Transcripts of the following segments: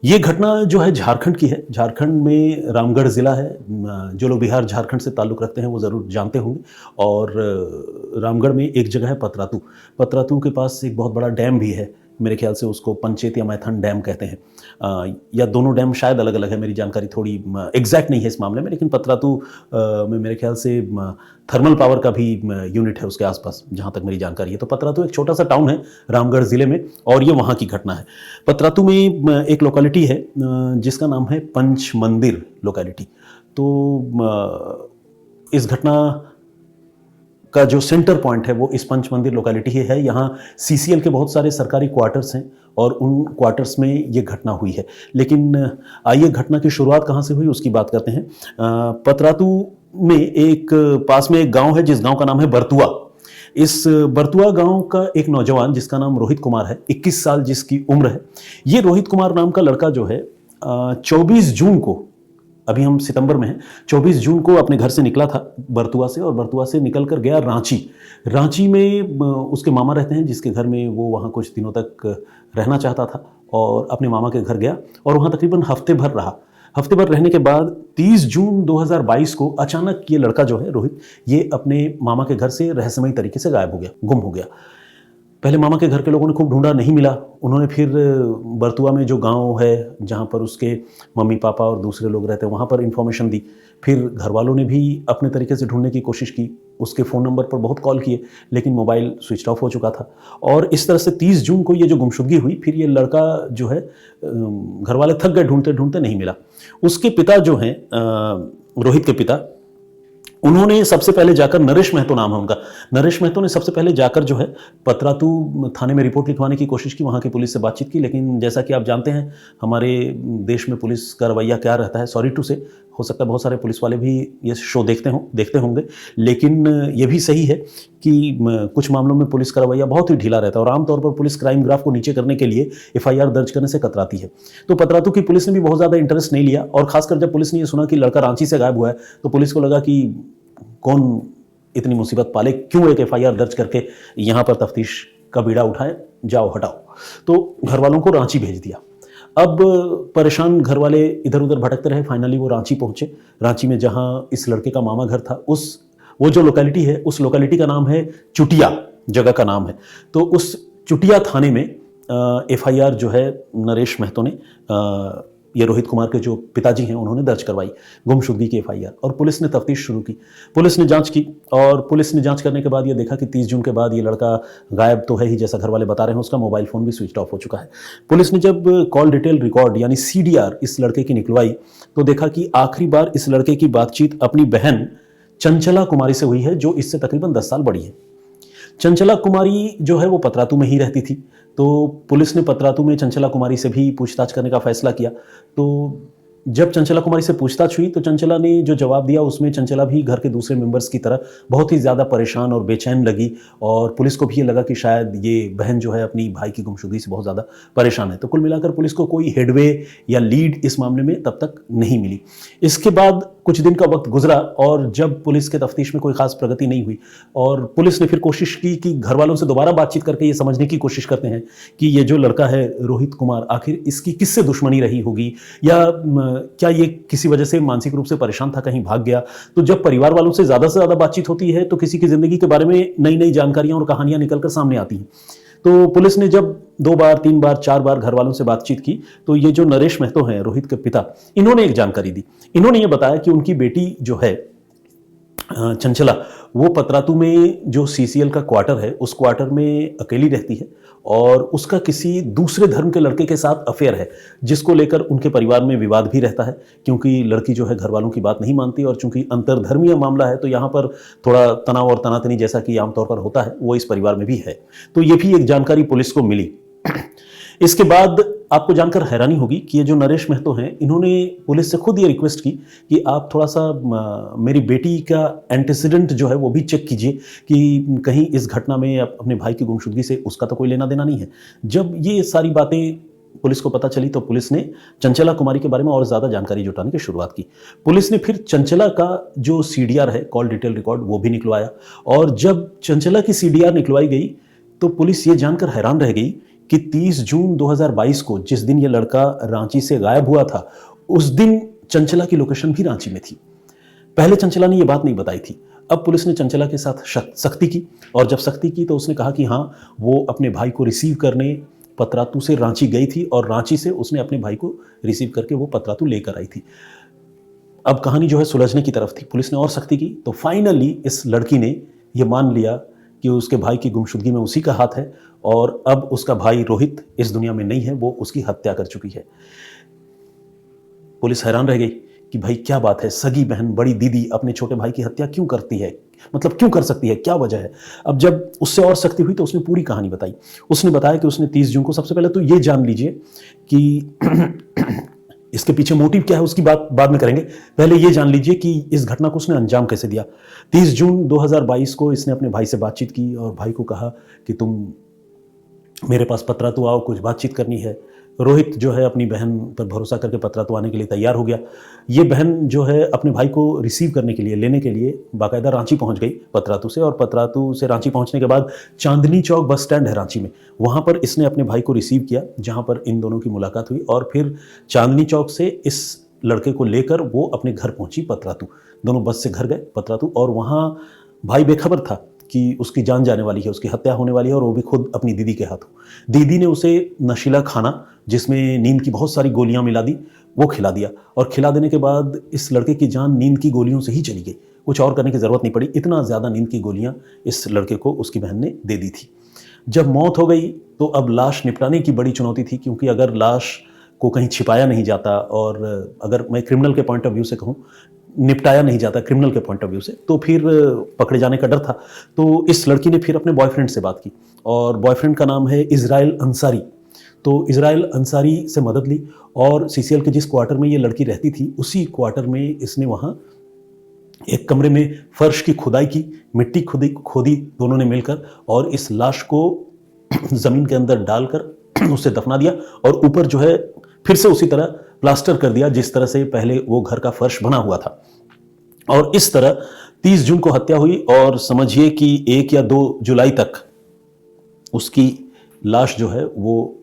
ये घटना जो है झारखंड की है। झारखंड में रामगढ़ ज़िला है। जो लोग बिहार झारखंड से ताल्लुक़ रखते हैं वो ज़रूर जानते होंगे। और रामगढ़ में एक जगह है पतरातू। पतरातू के पास एक बहुत बड़ा डैम भी है। मेरे ख्याल से उसको पंचेत या मैथन डैम कहते हैं। या दोनों डैम शायद अलग-अलग है, मेरी जानकारी थोड़ी एग्ज़ैक्ट नहीं है इस मामले में, लेकिन पतरातू में मेरे ख्याल से थर्मल पावर का भी यूनिट है उसके आस-पास, जहाँ तक मेरी जानकारी है। तो पतरातू एक छोटा-सा टाउन है रामगढ़ ज़िले में, और ये वहाँ की घटना है। पतरातू में एक लोकेलिटी है जिसका नाम है पंच मंदिर लोकेलिटी। तो इस घटना का जो सेंटर पॉइंट है वो इस पंच मंदिर लोकेलिटी ही है। यहाँ सीसीएल के बहुत सारे सरकारी क्वार्टर्स हैं और उन क्वार्टर्स में ये घटना हुई है। लेकिन आइए घटना की शुरुआत कहाँ से हुई उसकी बात करते हैं। पतरातू में एक पास में एक गांव है जिस गांव का नाम है बरतुआ। इस बरतुआ गांव का एक नौजवान जिसका नाम रोहित कुमार है, 21 साल जिसकी उम्र है। ये रोहित कुमार नाम का लड़का जो है 24 जून को, अभी हम सितंबर में हैं, 24 जून को अपने घर से निकला था बरतुआ से, और बरतुआ से निकल कर गया रांची। रांची में उसके मामा रहते हैं जिसके घर में वो वहाँ कुछ दिनों तक रहना चाहता था, और अपने मामा के घर गया और वहाँ तकरीबन हफ्ते भर रहा। हफ्ते भर रहने के बाद 30 जून 2022 को अचानक ये लड़का जो है रोहित, ये अपने मामा के घर से रहस्यमयी तरीके से गायब हो गया, गुम हो गया। पहले मामा के घर के लोगों ने खूब ढूंढा, नहीं मिला। उन्होंने फिर बरतुआ में जो गांव है जहां पर उसके मम्मी पापा और दूसरे लोग रहते हैं वहां पर इन्फॉर्मेशन दी। फिर घर वालों ने भी अपने तरीके से ढूंढने की कोशिश की, उसके फ़ोन नंबर पर बहुत कॉल किए, लेकिन मोबाइल स्विच ऑफ हो चुका था। और इस तरह से 30 जून को ये जो गुमशुदगी हुई, फिर ये लड़का जो है घर वाले थक गए, ढूंढते ढूंढते नहीं मिला। उसके पिता जो हैं, रोहित के पिता, उन्होंने सबसे पहले जाकर, नरेश महतो नाम है उनका, नरेश महतो ने सबसे पहले जाकर जो है पतरातू थाने में रिपोर्ट लिखवाने की कोशिश की, वहाँ की पुलिस से बातचीत की। लेकिन जैसा कि आप जानते हैं हमारे देश में पुलिस का रवैया क्या रहता है, सॉरी टू से, हो सकता है बहुत सारे पुलिस वाले भी ये शो देखते होंगे, लेकिन ये भी सही है कि कुछ मामलों में पुलिस का रवैया बहुत ही ढीला रहता है और आमतौर पर पुलिस क्राइम ग्राफ को नीचे करने के लिए एफआईआर दर्ज करने से कतराती है। तो पतरातू की पुलिस ने भी बहुत ज़्यादा इंटरेस्ट नहीं लिया, और खासकर जब पुलिस ने ये सुना कि लड़का रांची से गायब हुआ है तो पुलिस को लगा कि कौन इतनी मुसीबत पाले, क्यों एक एफआईआर दर्ज करके यहाँ पर तफ्तीश का बीड़ा उठाए, जाओ हटाओ। तो घर वालों को रांची भेज दिया। अब परेशान घर वाले इधर उधर भटकते रहे। फाइनली वो रांची पहुंचे। रांची में जहां इस लड़के का मामा घर था, वो जो लोकेलिटी है, उस लोकेलिटी का नाम है चुटिया, जगह का नाम है। तो उस चुटिया थाने में एफआईआर जो है नरेश महतो ने, ये रोहित कुमार के जो पिताजी हैं, उन्होंने दर्ज करवाई गुमशुदगी की एफआईआर, और पुलिस ने तफ्तीश शुरू की। पुलिस ने जांच की, और पुलिस ने जांच करने के बाद ये देखा कि 30 जून के बाद ये लड़का गायब तो है ही, जैसा घर वाले बता रहे हैं, उसका मोबाइल फ़ोन भी स्विच ऑफ हो चुका है। पुलिस ने जब कॉल डिटेल रिकॉर्ड यानी सीडीआर इस लड़के की निकलवाई तो देखा कि आखिरी बार इस लड़के की बातचीत अपनी बहन चंचला कुमारी से हुई है, जो इससे तकरीबन 10 साल बड़ी है। चंचला कुमारी जो है वो पतरातू में ही रहती थी। तो पुलिस ने पतरातू में चंचला कुमारी से भी पूछताछ करने का फैसला किया। तो जब चंचला कुमारी से पूछताछ हुई तो चंचला ने जो जवाब दिया उसमें चंचला भी घर के दूसरे मेंबर्स की तरह बहुत ही ज़्यादा परेशान और बेचैन लगी, और पुलिस को भी ये लगा कि शायद ये बहन जो है अपनी भाई की गुमशुदगी से बहुत ज़्यादा परेशान है। तो कुल मिलाकर पुलिस को कोई हेडवे या लीड इस मामले में तब तक नहीं मिली। इसके बाद कुछ दिन का वक्त गुजरा, और जब पुलिस के तफ्तीश में कोई खास प्रगति नहीं हुई, और पुलिस ने फिर कोशिश की कि घर वालों से दोबारा बातचीत करके ये समझने की कोशिश करते हैं कि ये जो लड़का है रोहित कुमार, आखिर इसकी किससे दुश्मनी रही होगी, या क्या ये किसी वजह से मानसिक रूप से परेशान था, कहीं भाग गया। तो जब परिवार वालों से ज़्यादा बातचीत होती है तो किसी की ज़िंदगी के बारे में नई नई जानकारियाँ और कहानियाँ निकलकर सामने आती हैं। तो पुलिस ने जब 2 बार 3 बार 4 बार घर वालों से बातचीत की तो ये जो नरेश महतो हैं, रोहित के पिता, इन्होंने एक जानकारी दी। इन्होंने ये बताया कि उनकी बेटी जो है चंचला, वो पतरातू में जो सीसीएल का क्वार्टर है उस क्वार्टर में अकेली रहती है, और उसका किसी दूसरे धर्म के लड़के के साथ अफेयर है, जिसको लेकर उनके परिवार में विवाद भी रहता है, क्योंकि लड़की जो है घर वालों की बात नहीं मानती, और चूंकि अंतरधर्मीय मामला है तो यहाँ पर थोड़ा तनाव और तनातनी जैसा कि आमतौर पर होता है वो इस परिवार में भी है। तो ये भी एक जानकारी पुलिस को मिली। इसके बाद आपको जानकर हैरानी होगी कि ये जो नरेश महतो हैं, इन्होंने पुलिस से खुद ये रिक्वेस्ट की कि आप थोड़ा सा मेरी बेटी का एंटीसीडेंट जो है वो भी चेक कीजिए कि कहीं इस घटना में अपने भाई की गुमशुदगी से उसका तो कोई लेना देना नहीं है। जब ये सारी बातें पुलिस को पता चली तो पुलिस ने चंचला कुमारी के बारे में और ज़्यादा जानकारी जुटाने की शुरुआत की। पुलिस ने फिर चंचला का जो सीडीआर है, कॉल डिटेल रिकॉर्ड, वो भी निकलवाया, और जब चंचला की सीडीआर निकलवाई गई तो पुलिस ये जानकर हैरान रह गई कि 30 जून 2022 को जिस दिन ये लड़का रांची से गायब हुआ था, उस दिन चंचला की लोकेशन भी रांची में थी। पहले चंचला ने ये बात नहीं बताई थी। अब पुलिस ने चंचला के साथ सख्ती की, और जब सख्ती की तो उसने कहा कि हाँ, वो अपने भाई को रिसीव करने पतरातू से रांची गई थी और रांची से उसने अपने भाई को रिसीव करके वो पतरातू लेकर आई थी। अब कहानी जो है सुलझने की तरफ थी। पुलिस ने और सख्ती की तो फाइनली इस लड़की ने ये मान लिया कि उसके भाई की गुमशुदगी में उसी का हाथ है, और अब उसका भाई रोहित इस दुनिया में नहीं है, वो उसकी हत्या कर चुकी है। पुलिस हैरान रह गई कि भाई क्या बात है, सगी बहन, बड़ी दीदी अपने छोटे भाई की हत्या क्यों करती है, मतलब क्यों कर सकती है, क्या वजह है। अब जब उससे और सख्ती हुई तो उसने पूरी कहानी बताई। उसने बताया कि उसने 30 जून को, सबसे पहले तो ये जान लीजिए कि इसके पीछे मोटिव क्या है उसकी बात बाद में करेंगे, पहले ये जान लीजिए कि इस घटना को उसने अंजाम कैसे दिया। 30 जून 2022 को इसने अपने भाई से बातचीत की और भाई को कहा कि तुम मेरे पास पतरातू आओ, कुछ बातचीत करनी है। रोहित जो है अपनी बहन पर भरोसा करके पतरातू आने के लिए तैयार हो गया। ये बहन जो है अपने भाई को रिसीव करने के लिए, लेने के लिए बाकायदा रांची पहुंच गई पतरातू से, और पतरातू से रांची पहुंचने के बाद चांदनी चौक बस स्टैंड है रांची में, वहां पर इसने अपने भाई को रिसीव किया, जहां पर इन दोनों की मुलाकात हुई। और फिर चांदनी चौक से इस लड़के को लेकर वो अपने घर पहुंची पतरातू। दोनों बस से घर गए पतरातू, और वहाँ भाई बेखबर था कि उसकी जान जाने वाली है, उसकी हत्या होने वाली है, और वो भी खुद अपनी दीदी के हाथों। दीदी ने उसे नशीला खाना जिसमें नींद की बहुत सारी गोलियां मिला दी, वो खिला दिया, और खिला देने के बाद इस लड़के की जान नींद की गोलियों से ही चली गई। कुछ और करने की ज़रूरत नहीं पड़ी, इतना ज़्यादा नींद की गोलियां इस लड़के को उसकी बहन ने दे दी थी। जब मौत हो गई तो अब लाश निपटाने की बड़ी चुनौती थी, क्योंकि अगर लाश को कहीं छिपाया नहीं जाता, और अगर मैं क्रिमिनल के पॉइंट ऑफ व्यू से कहूँ, निपटाया नहीं जाता क्रिमिनल के पॉइंट ऑफ व्यू से, तो फिर पकड़े जाने का डर था। तो इस लड़की ने फिर अपने बॉयफ्रेंड से बात की, और बॉयफ्रेंड का नाम है इज़राइल अंसारी। तो इज़राइल अंसारी से मदद ली, और सीसीएल के जिस क्वार्टर में ये लड़की रहती थी उसी क्वार्टर में इसने वहाँ एक कमरे में फर्श की खुदाई की, मिट्टी खोदी दोनों ने मिलकर, और इस लाश को ज़मीन के अंदर डालकर उसे दफना दिया, और ऊपर जो है फिर से उसी तरह प्लास्टर कर दिया जिस तरह से पहले वो घर का फर्श बना हुआ था। और इस तरह 30 जून को हत्या हुई, और समझिए कि 1 या 2 जुलाई तक उसकी लाश जो है वो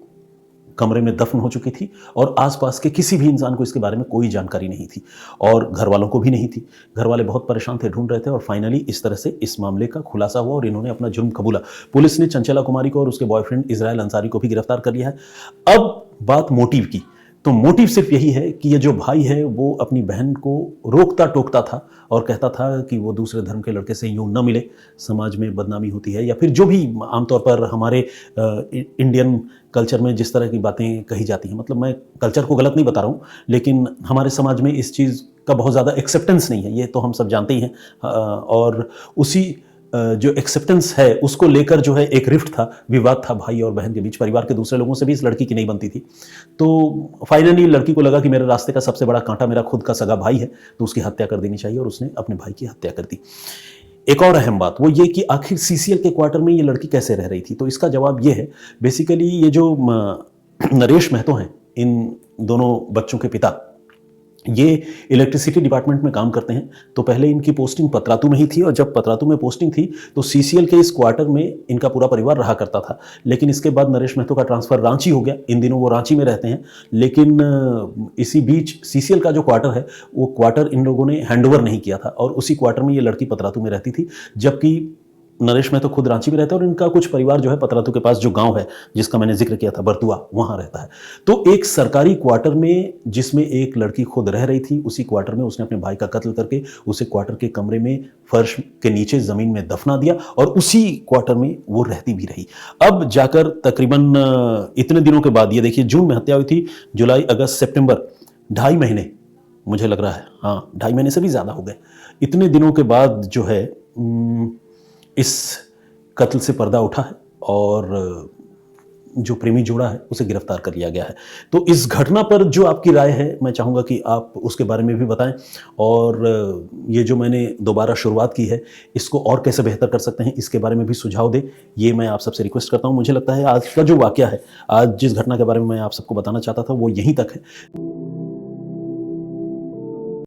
कमरे में दफन हो चुकी थी, और आसपास के किसी भी इंसान को इसके बारे में कोई जानकारी नहीं थी, और घर वालों को भी नहीं थी। घर वाले बहुत परेशान थे, ढूंढ रहे थे, और फाइनली इस तरह से इस मामले का खुलासा हुआ और इन्होंने अपना जुर्म कबूला। पुलिस ने चंचला कुमारी को और उसके बॉयफ्रेंड इज़राइल अंसारी को भी गिरफ्तार कर लिया है। अब बात मोटिव की, तो मोटिव सिर्फ यही है कि ये जो भाई है वो अपनी बहन को रोकता टोकता था और कहता था कि वो दूसरे धर्म के लड़के से यूं न मिले, समाज में बदनामी होती है, या फिर जो भी आमतौर पर हमारे इंडियन कल्चर में जिस तरह की बातें कही जाती हैं, मतलब मैं कल्चर को गलत नहीं बता रहा हूँ, लेकिन हमारे समाज में इस चीज़ का बहुत ज़्यादा एक्सेप्टेंस नहीं है, ये तो हम सब जानते ही हैं। और उसी जो एक्सेप्टेंस है उसको लेकर जो है एक रिफ्ट था, विवाद था भाई और बहन के बीच, परिवार के दूसरे लोगों से भी इस लड़की की नहीं बनती थी। तो फाइनली लड़की को लगा कि मेरे रास्ते का सबसे बड़ा कांटा मेरा खुद का सगा भाई है, तो उसकी हत्या कर देनी चाहिए, और उसने अपने भाई की हत्या कर दी। एक और अहम बात वो ये कि आखिर सीसीएल के क्वार्टर में ये लड़की कैसे रह रही थी, तो इसका जवाब ये है, बेसिकली ये जो नरेश महतो हैं, इन दोनों बच्चों के पिता, ये इलेक्ट्रिसिटी डिपार्टमेंट में काम करते हैं। तो पहले इनकी पोस्टिंग पतरातू में ही थी, और जब पतरातू में पोस्टिंग थी तो सीसीएल के इस क्वार्टर में इनका पूरा परिवार रहा करता था। लेकिन इसके बाद नरेश महतो का ट्रांसफ़र रांची हो गया, इन दिनों वो रांची में रहते हैं। लेकिन इसी बीच सीसीएल का जो क्वार्टर है वो क्वार्टर इन लोगों ने हैंडओवर नहीं किया था, और उसी क्वार्टर में ये लड़की पतरातू में रहती थी, जबकि नरेश महतो खुद रांची में रहता है, और इनका कुछ परिवार जो है पतरातू के पास जो गांव है जिसका मैंने जिक्र किया था, बरतुआ, वहां रहता है। तो एक सरकारी क्वार्टर में जिसमें एक लड़की खुद रह रही थी, उसी क्वार्टर में उसने अपने भाई का कत्ल करके उसे क्वार्टर के कमरे में फर्श के नीचे जमीन में दफना दिया, और उसी क्वार्टर में वो रहती भी रही। अब जाकर तकरीबन इतने दिनों के बाद, ये देखिए जून में हत्या हुई थी, जुलाई, अगस्त, सितंबर, 2.5 महीने मुझे लग रहा है, हाँ 2.5 महीने से भी ज़्यादा हो गए। इतने दिनों के बाद जो है इस कत्ल से पर्दा उठा है, और जो प्रेमी जोड़ा है उसे गिरफ्तार कर लिया गया है। तो इस घटना पर जो आपकी राय है, मैं चाहूँगा कि आप उसके बारे में भी बताएं, और ये जो मैंने दोबारा शुरुआत की है इसको और कैसे बेहतर कर सकते हैं इसके बारे में भी सुझाव दें, ये मैं आप सबसे रिक्वेस्ट करता हूँ। मुझे लगता है आज का जो वाकया है, आज जिस घटना के बारे में मैं आप सबको बताना चाहता था वो यहीं तक है।